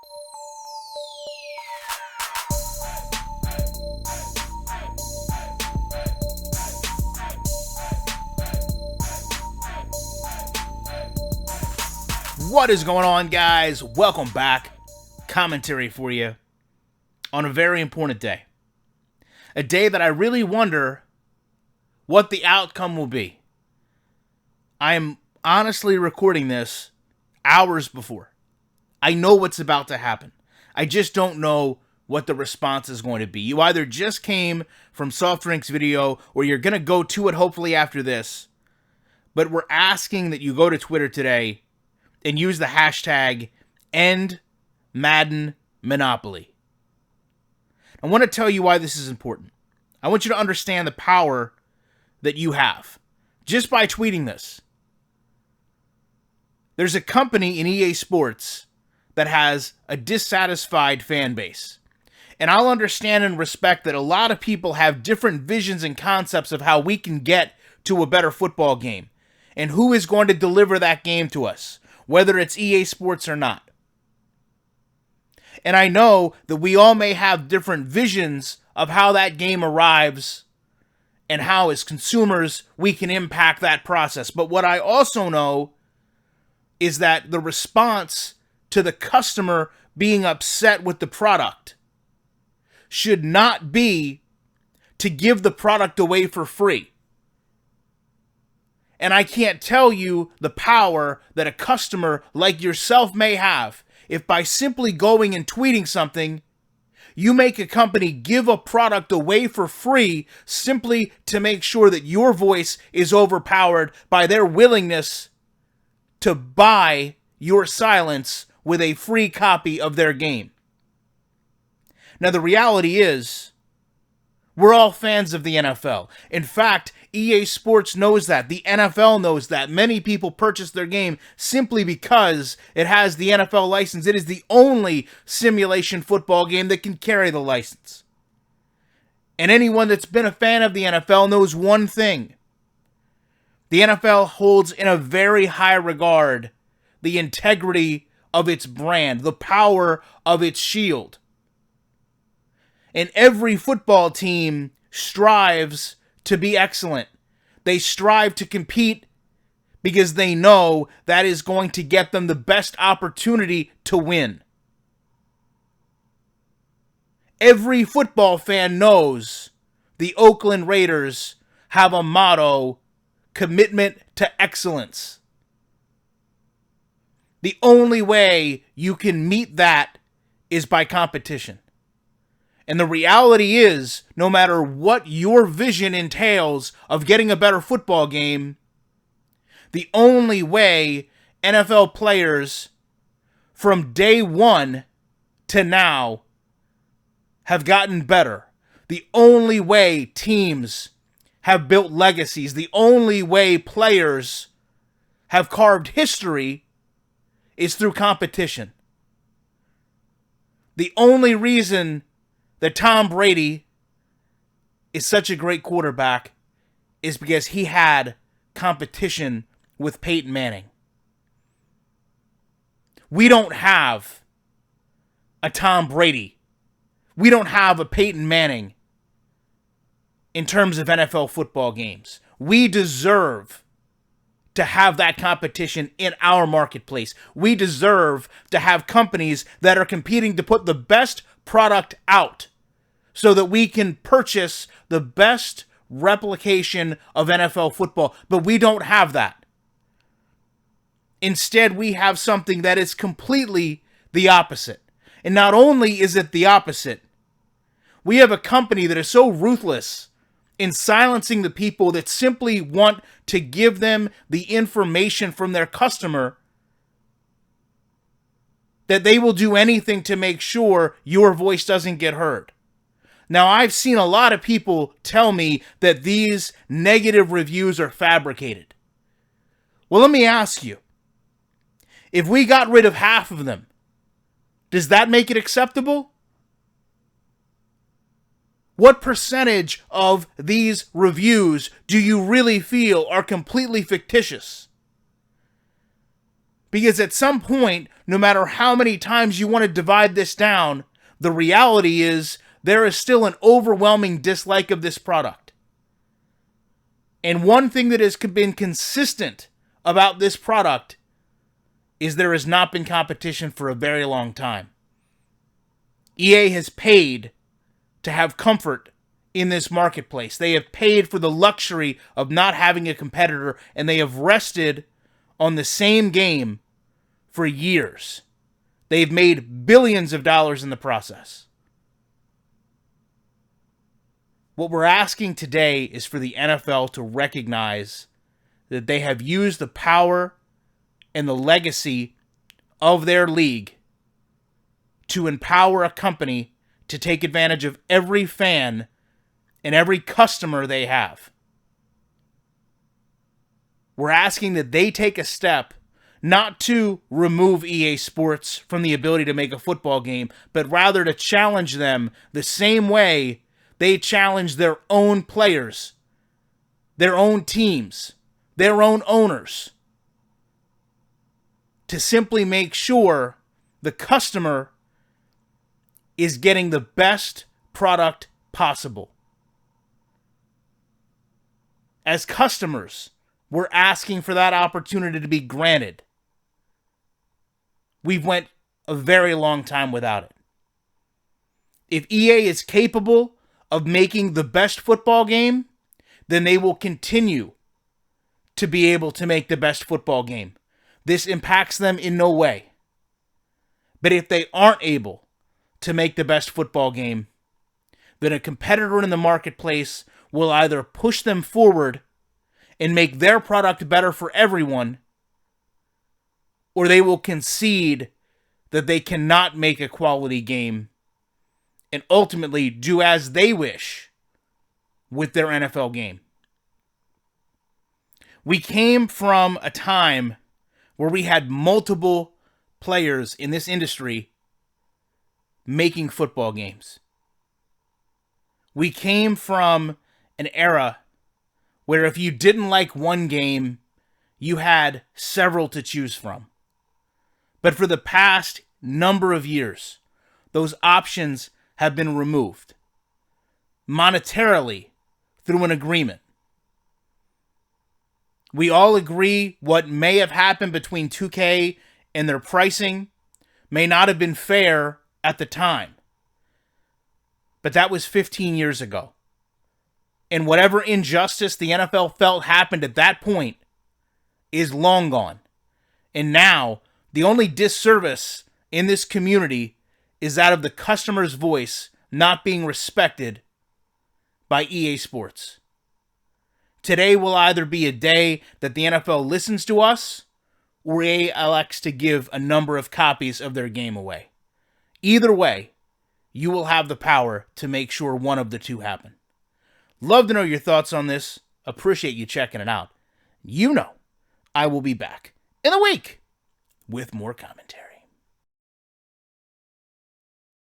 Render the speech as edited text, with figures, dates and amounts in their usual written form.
What is going on, guys? Welcome back. Commentary for you on a very important day. A day that I really wonder what the outcome will be. I am honestly recording this hours before. I know what's about to happen. I just don't know what the response is going to be. You either just came from Soft Drink's video or you're going to go to it hopefully after this. But we're asking that you go to Twitter today and use the hashtag #EndMaddenMonopoly. I want to tell you why this is important. I want you to understand the power that you have just by tweeting this. There's a company in EA Sports that has a dissatisfied fan base. And I'll understand and respect that a lot of people have different visions and concepts of how we can get to a better football game and who is going to deliver that game to us, whether it's EA Sports or not. And I know that we all may have different visions of how that game arrives and how, as consumers, we can impact that process. But what I also know is that the response to the customer being upset with the product should not be to give the product away for free. And I can't tell you the power that a customer like yourself may have if by simply going and tweeting something, you make a company give a product away for free simply to make sure that your voice is overpowered by their willingness to buy your silence with a free copy of their game. Now, the reality is, we're all fans of the NFL. In fact, EA Sports knows that. The NFL knows that. Many people purchase their game simply because it has the NFL license. It is the only simulation football game that can carry the license. And anyone that's been a fan of the NFL knows one thing. The NFL holds in a very high regard the integrity of its brand, the power of its shield. And every football team strives to be excellent. They strive to compete because they know that is going to get them the best opportunity to win. Every football fan knows the Oakland Raiders have a motto: commitment to excellence. The only way you can meet that is by competition. And the reality is, no matter what your vision entails of getting a better football game, the only way NFL players from day one to now have gotten better, the only way teams have built legacies, the only way players have carved history is through competition. The only reason that Tom Brady is such a great quarterback is because he had competition with Peyton Manning. We don't have a Tom Brady. We don't have a Peyton Manning in terms of NFL football games. We deserve to have that competition in our marketplace. We deserve to have companies that are competing to put the best product out so that we can purchase the best replication of NFL football. But we don't have that. Instead, we have something that is completely the opposite. And not only is it the opposite, we have a company that is so ruthless in silencing the people that simply want to give them the information from their customer that they will do anything to make sure your voice doesn't get heard. Now, I've seen a lot of people tell me that these negative reviews are fabricated. Well, let me ask you, if we got rid of half of them, does that make it acceptable? What percentage of these reviews do you really feel are completely fictitious? Because at some point, no matter how many times you want to divide this down, the reality is there is still an overwhelming dislike of this product. And one thing that has been consistent about this product is there has not been competition for a very long time. EA has paid to have comfort in this marketplace. They have paid for the luxury of not having a competitor, and they have rested on the same game for years. They've made billions of dollars in the process. What we're asking today is for the NFL to recognize that they have used the power and the legacy of their league to empower a company to take advantage of every fan and every customer they have. We're asking that they take a step not to remove EA Sports from the ability to make a football game, but rather to challenge them the same way they challenge their own players, their own teams, their own owners, to simply make sure the customer is getting the best product possible. As customers, we're asking for that opportunity to be granted. We've went a very long time without it. If EA is capable of making the best football game, then they will continue to be able to make the best football game. This impacts them in no way. But if they aren't able to make the best football game, then a competitor in the marketplace will either push them forward and make their product better for everyone, or they will concede that they cannot make a quality game and ultimately do as they wish with their NFL game. We came from a time where we had multiple players in this industry making football games. We came from an era where if you didn't like one game, you had several to choose from. But for the past number of years, those options have been removed monetarily through an agreement. We all agree what may have happened between 2K and their pricing may not have been fair at the time. But that was 15 years ago. And whatever injustice the NFL felt happened at that point is long gone. And now, the only disservice in this community is that of the customer's voice not being respected by EA Sports. Today will either be a day that the NFL listens to us, or EA elects to give a number of copies of their game away. Either way, you will have the power to make sure one of the two happen. Love to know your thoughts on this. Appreciate you checking it out. You know, I will be back in a week with more commentary.